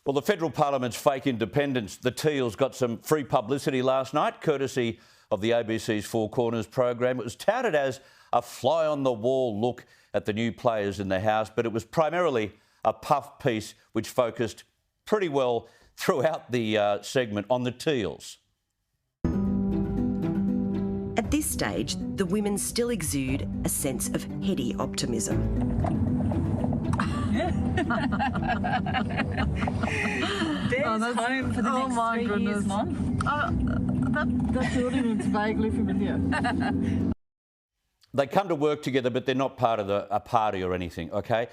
Well, the federal parliament's fake independence, the teals, got some free publicity last night, courtesy of the ABC's Four Corners program. It was touted as a fly-on-the-wall look at the new players in the House, but it was primarily a puff piece which focused pretty well throughout the segment on the teals. At this stage, the women still exude a sense of heady optimism. There's home for the next 3 years, Mum. That building is vaguely familiar. They come to work together, but they're not part of a party or anything, OK?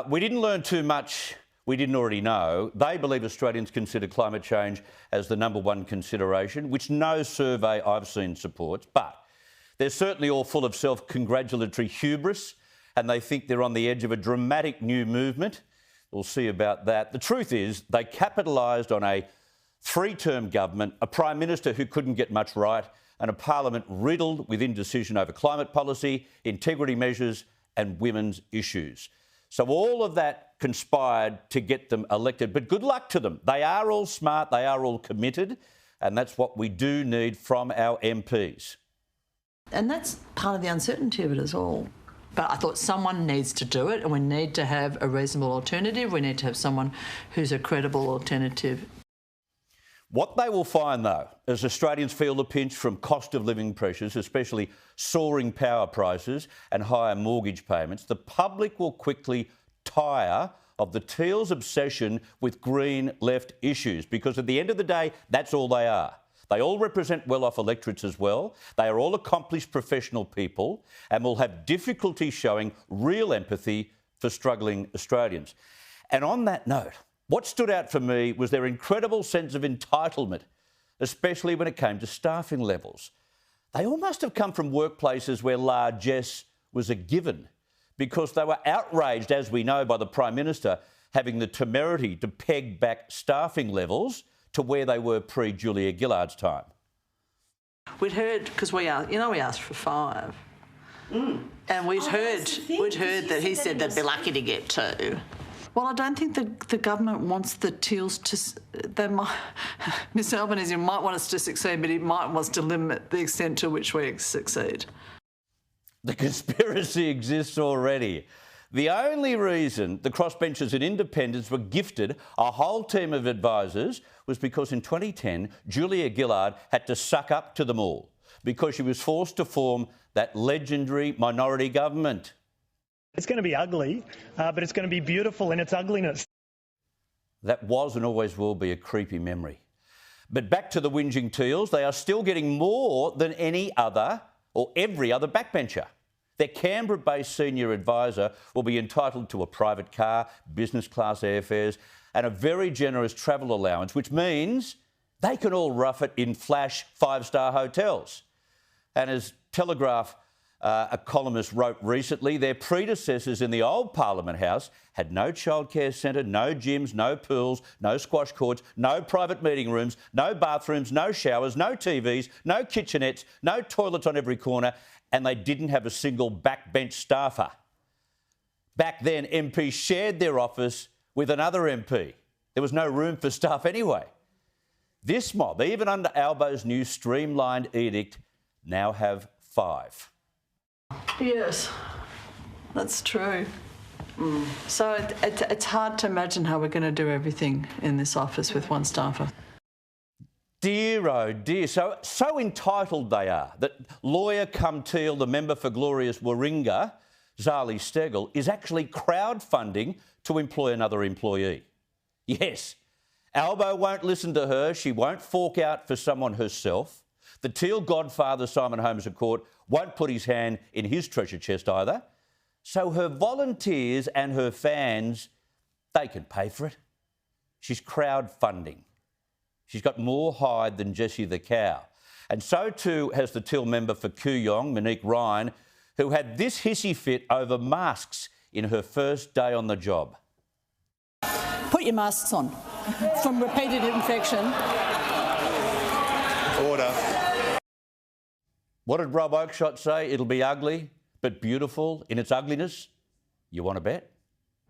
We didn't learn too much we didn't already know. They believe Australians consider climate change as the #1 consideration, which no survey I've seen supports. But they're certainly all full of self-congratulatory hubris, and they think they're on the edge of a dramatic new movement. We'll see about that. The truth is they capitalised on a 3-term government, a Prime Minister who couldn't get much right, and a Parliament riddled with indecision over climate policy, integrity measures and women's issues. So all of that conspired to get them elected. But good luck to them. They are all smart, they are all committed, and that's what we do need from our MPs. And that's part of the uncertainty of it as all. But I thought someone needs to do it, and we need to have a reasonable alternative. We need to have someone who's a credible alternative. What they will find, though, as Australians feel the pinch from cost of living pressures, especially soaring power prices and higher mortgage payments, the public will quickly tire of the teals' obsession with green left issues, because at the end of the day, that's all they are. They all represent well-off electorates as well. They are all accomplished professional people and will have difficulty showing real empathy for struggling Australians. And on that note, what stood out for me was their incredible sense of entitlement, especially when it came to staffing levels. They all must have come from workplaces where largesse was a given, because they were outraged, as we know, by the Prime Minister having the temerity to peg back staffing levels to where they were pre-Julia Gillard's time. We'd heard, because we asked for 5. And we'd heard that he said they'd be lucky to get 2. Well, I don't think the government wants the teals to... Mr Albanese might want us to succeed, but he might want us to limit the extent to which we succeed. The conspiracy exists already. The only reason the crossbenchers and independents were gifted a whole team of advisors was because in 2010, Julia Gillard had to suck up to them all because she was forced to form that legendary minority government. It's going to be ugly, but it's going to be beautiful in its ugliness. That was and always will be a creepy memory. But back to the whinging teals, they are still getting more than any other or every other backbencher. Their Canberra-based senior advisor will be entitled to a private car, business class airfares and a very generous travel allowance, which means they can all rough it in flash 5-star hotels. And as Telegraph a columnist wrote recently, their predecessors in the old Parliament House had no childcare centre, no gyms, no pools, no squash courts, no private meeting rooms, no bathrooms, no showers, no TVs, no kitchenettes, no toilets on every corner, and they didn't have a single backbench staffer. Back then, MPs shared their office with another MP. There was no room for staff anyway. This mob, even under Albo's new streamlined edict, now have 5. Yes, that's true. So it's hard to imagine how we're going to do everything in this office with 1 staffer. Dear, oh dear, so entitled they are that lawyer cum teal, the member for Glorious Warringah, Zali Steggall, is actually crowdfunding to employ another employee. Yes, Albo won't listen to her, she won't fork out for someone herself. The teal godfather, Simon Holmes à Court, won't put his hand in his treasure chest either. So her volunteers and her fans, they can pay for it. She's crowdfunding. She's got more hide than Jessie the cow. And so too has the teal member for Kooyong, Monique Ryan, who had this hissy fit over masks in her first day on the job. Put your masks on from repeated infection. Order. What did Rob Oakeshott say? It'll be ugly, but beautiful in its ugliness. You want to bet?